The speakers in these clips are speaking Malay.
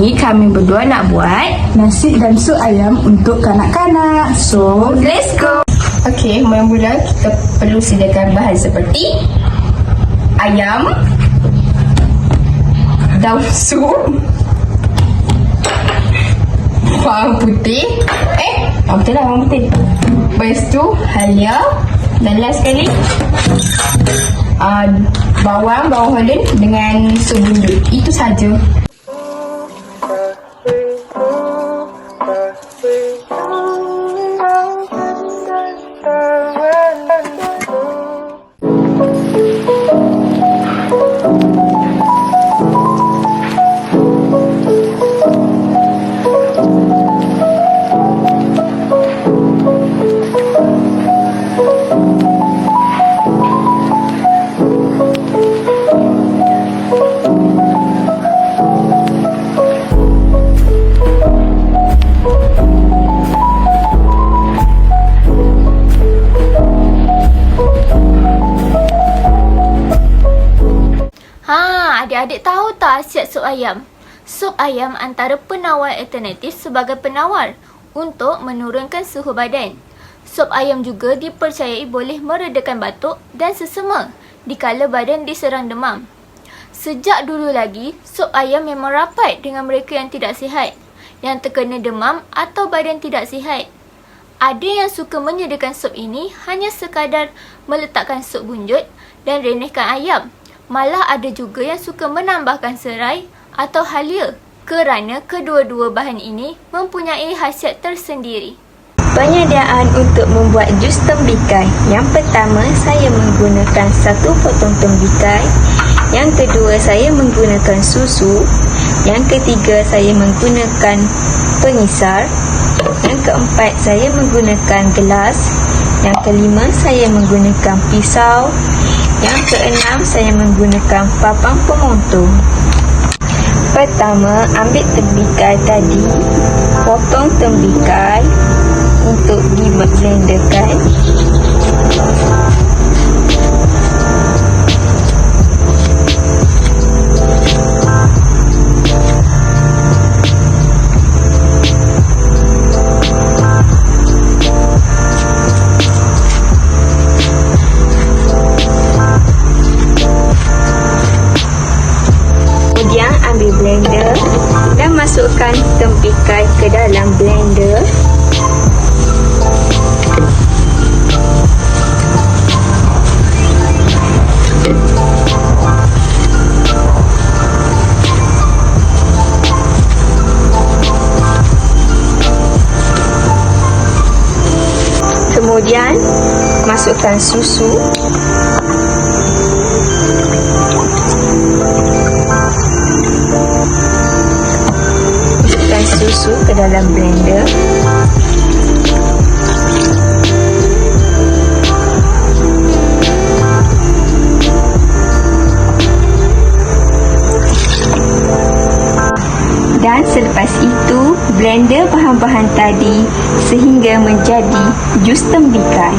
ni kami berdua nak buat nasi dan sup ayam untuk kanak-kanak. So, let's go. Okey, mula-mula kita perlu sediakan bahan seperti ayam, daun sup, bawang putih. Betul lah, bawang putih. Lepas tu halia, dan last sekali bawang holland dengan sup bunjut. Itu saja. Adik-adik tahu tak khasiat sup ayam? Sup ayam antara penawar alternatif sebagai penawar untuk menurunkan suhu badan. Sup ayam juga dipercayai boleh meredakan batuk dan sesama dikala badan diserang demam. Sejak dulu lagi, sup ayam memang rapat dengan mereka yang tidak sihat, yang terkena demam atau badan tidak sihat. Ada yang suka menyediakan sup ini hanya sekadar meletakkan sup bunjut dan renehkan ayam. Malah ada juga yang suka menambahkan serai atau halia kerana kedua-dua bahan ini mempunyai khasiat tersendiri. Penyediaan untuk membuat jus tembikai. Yang pertama, saya menggunakan 1 potong tembikai. Yang kedua, saya menggunakan susu. Yang ketiga, saya menggunakan pengisar. Yang keempat, saya menggunakan gelas. Yang kelima, saya menggunakan pisau. Yang keenam, saya menggunakan papan pemotong. Pertama, ambil tembikai tadi, potong tembikai untuk diblenderkan. Blender dan masukkan tembikai ke dalam blender. Kemudian masukkan susu. Susu ke dalam blender. Dan selepas itu, blender bahan-bahan tadi sehingga menjadi jus tembikai.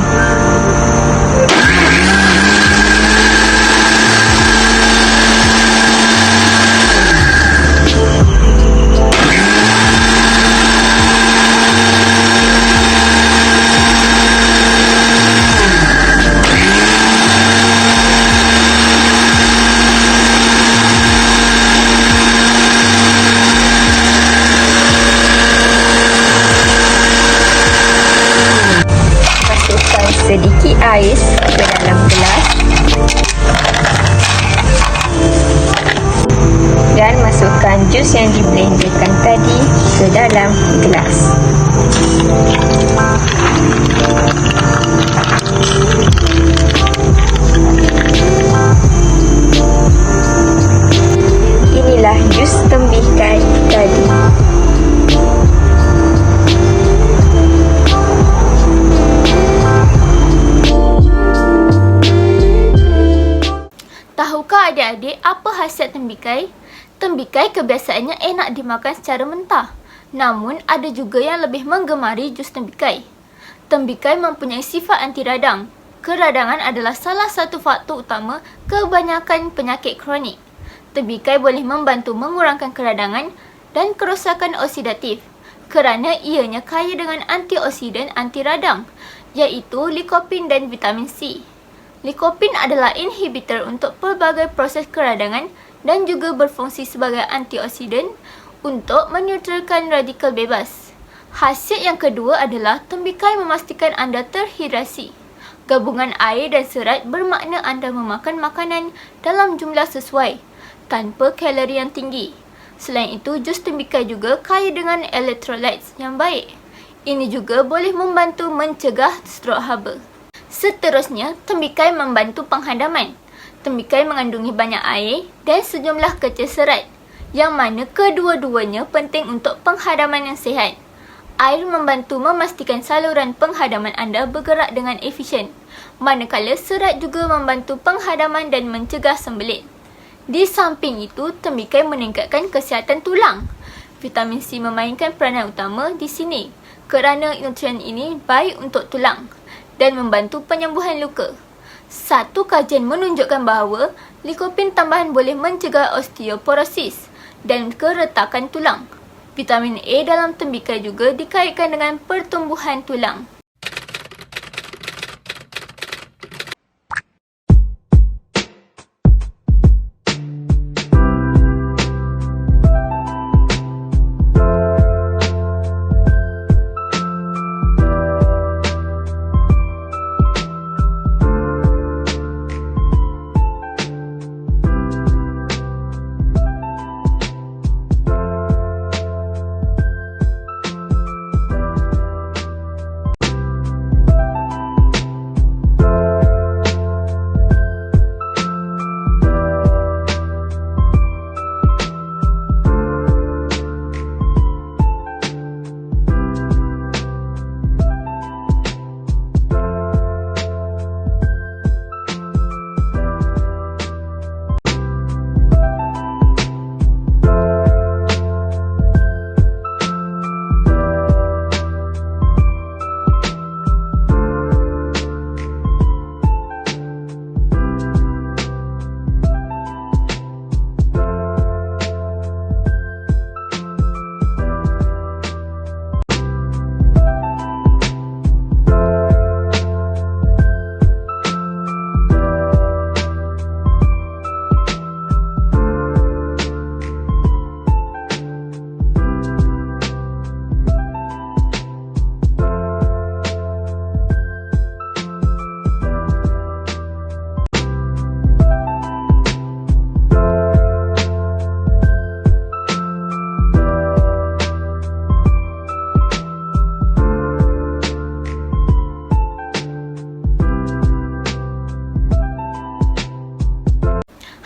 Sedikit ais ke dalam gelas dan masukkan jus yang diblenderkan tadi ke dalam gelas. Inilah jus tembikai tadi. Tahukah adik-adik apa khasiat tembikai? Tembikai kebiasaannya enak dimakan secara mentah. Namun, ada juga yang lebih menggemari jus tembikai. Tembikai mempunyai sifat anti radang. Keradangan adalah salah satu faktor utama kebanyakan penyakit kronik. Tembikai boleh membantu mengurangkan keradangan dan kerosakan oksidatif kerana ianya kaya dengan antioksidan anti radang, iaitu likopin dan vitamin C. Likopin adalah inhibitor untuk pelbagai proses keradangan dan juga berfungsi sebagai antioksidan untuk menetralkan radikal bebas. Khasiat yang kedua adalah tembikai memastikan anda terhidrasi. Gabungan air dan serat bermakna anda memakan makanan dalam jumlah sesuai, tanpa kalori yang tinggi. Selain itu, jus tembikai juga kaya dengan electrolytes yang baik. Ini juga boleh membantu mencegah strok haba. Seterusnya, tembikai membantu penghadaman. Tembikai mengandungi banyak air dan sejumlah kecil serat, yang mana kedua-duanya penting untuk penghadaman yang sihat. Air membantu memastikan saluran penghadaman anda bergerak dengan efisien, manakala serat juga membantu penghadaman dan mencegah sembelit. Di samping itu, tembikai meningkatkan kesihatan tulang. Vitamin C memainkan peranan utama di sini kerana nutrien ini baik untuk tulang dan membantu penyembuhan luka. Satu kajian menunjukkan bahawa likopin tambahan boleh mencegah osteoporosis dan keretakan tulang. Vitamin A dalam tembikai juga dikaitkan dengan pertumbuhan tulang.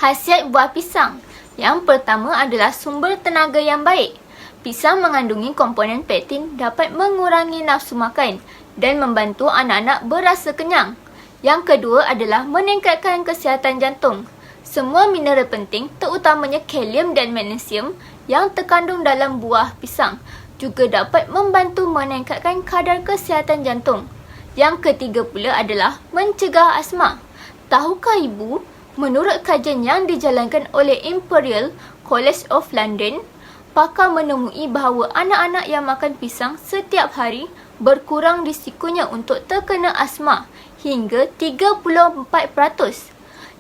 Khasiat buah pisang. Yang pertama adalah sumber tenaga yang baik. Pisang mengandungi komponen pektin dapat mengurangi nafsu makan dan membantu anak-anak berasa kenyang. Yang kedua adalah meningkatkan kesihatan jantung. Semua mineral penting, terutamanya kalium dan magnesium yang terkandung dalam buah pisang juga dapat membantu meningkatkan kadar kesihatan jantung. Yang ketiga pula adalah mencegah asma. Tahukah ibu, menurut kajian yang dijalankan oleh Imperial College of London, pakar menemui bahawa anak-anak yang makan pisang setiap hari berkurang risikonya untuk terkena asma hingga 34%.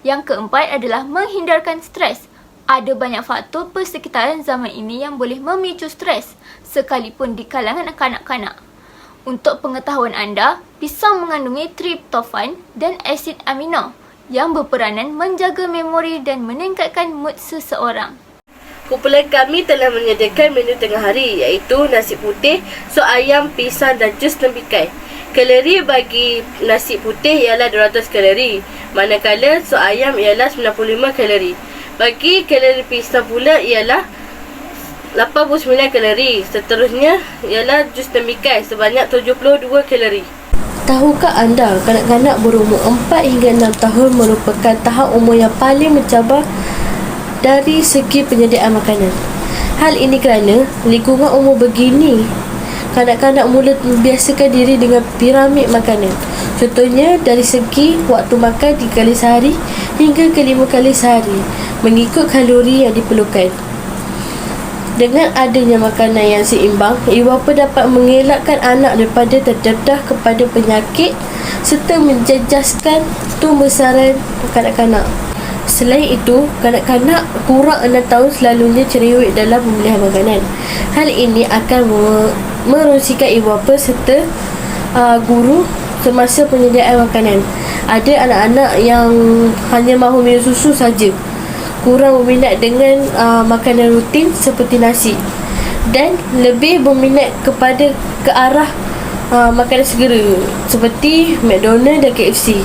Yang keempat adalah menghindarkan stres. Ada banyak faktor persekitaran zaman ini yang boleh memicu stres, sekalipun di kalangan kanak-kanak. Untuk pengetahuan anda, pisang mengandungi triptofan dan asid amino yang berperanan menjaga memori dan meningkatkan mood seseorang. Kumpulan kami telah menyediakan menu tengah hari iaitu nasi putih, sup ayam, pisang dan jus tembikai. Kalori bagi nasi putih ialah 200 kalori, manakala sup ayam ialah 95 kalori. Bagi kalori pisang pula ialah 89 kalori. Seterusnya ialah jus tembikai sebanyak 72 kalori. Tahukah anda, kanak-kanak berumur 4 hingga 6 tahun merupakan tahap umur yang paling mencabar dari segi penyediaan makanan. Hal ini kerana lingkungan umur begini, kanak-kanak mula membiasakan diri dengan piramid makanan. Contohnya dari segi waktu makan 3 kali sehari hingga ke 5 kali sehari, mengikut kalori yang diperlukan. Dengan adanya makanan yang seimbang, ibu bapa dapat mengelakkan anak daripada terdedah kepada penyakit serta menjejaskan pembesaran kanak-kanak. Selain itu, kanak-kanak kurang 6 tahun selalunya cerewet dalam pemilihan makanan. Hal ini akan merosakkan ibu bapa serta guru semasa penyediaan makanan. Ada anak-anak yang hanya mahu minum susu saja, kurang berminat dengan makanan rutin seperti nasi, dan lebih berminat ke arah makanan segera seperti McDonald dan KFC.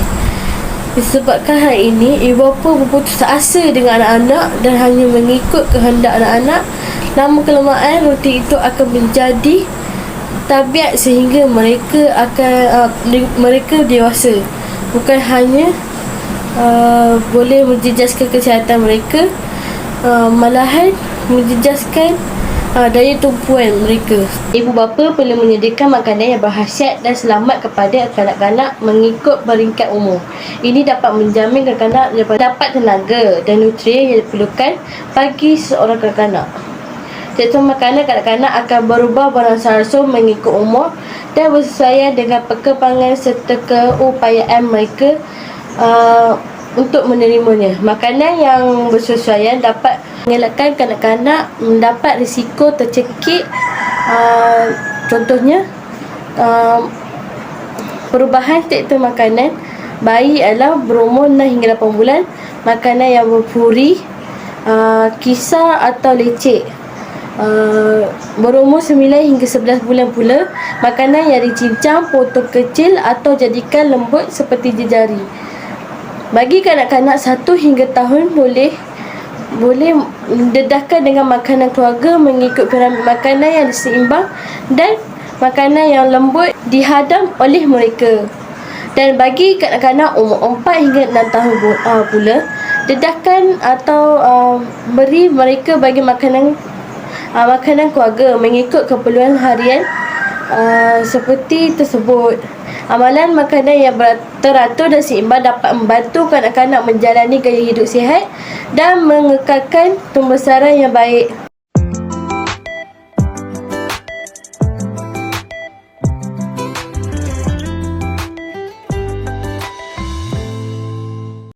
Disebabkan hal ini, ibu bapa berputus asa dengan anak-anak dan hanya mengikut kehendak anak-anak. Lama-kelamaan rutin itu akan menjadi tabiat sehingga mereka dewasa. Bukan hanya boleh menjejaskan kesihatan mereka, malahan menjejaskan daya tumpuan mereka. Ibu bapa perlu menyediakan makanan yang berkhasiat dan selamat kepada kanak-kanak mengikut peringkat umur. Ini dapat menjamin kanak-kanak dapat tenaga dan nutrien yang diperlukan bagi seorang kanak-kanak. Tekstur makanan kanak-kanak akan berubah beransur-ansur mengikut umur dan bersesuaian dengan perkembangan serta keupayaan mereka untuk menerimanya. Makanan yang bersesuaian dapat mengelakkan kanak-kanak mendapat risiko tercekik. Contohnya, perubahan tekstur makanan bayi adalah berumur 6 hingga 8 bulan, makanan yang berpuri, kisar atau lecek, berumur 9 hingga 11 bulan pula, makanan yang dicincang, potong kecil atau jadikan lembut seperti jari. Bagi kanak-kanak 1 hingga tahun boleh dedahkan dengan makanan keluarga mengikut piramid makanan yang seimbang dan makanan yang lembut dihadam oleh mereka. Dan bagi kanak-kanak umur 4 hingga 6 tahun pula, dedahkan atau beri mereka bagi makanan keluarga mengikut keperluan harian seperti tersebut. Amalan makanan yang teratur dan seimbang dapat membantu kanak-kanak menjalani gaya hidup sihat dan mengekalkan pembesaran yang baik.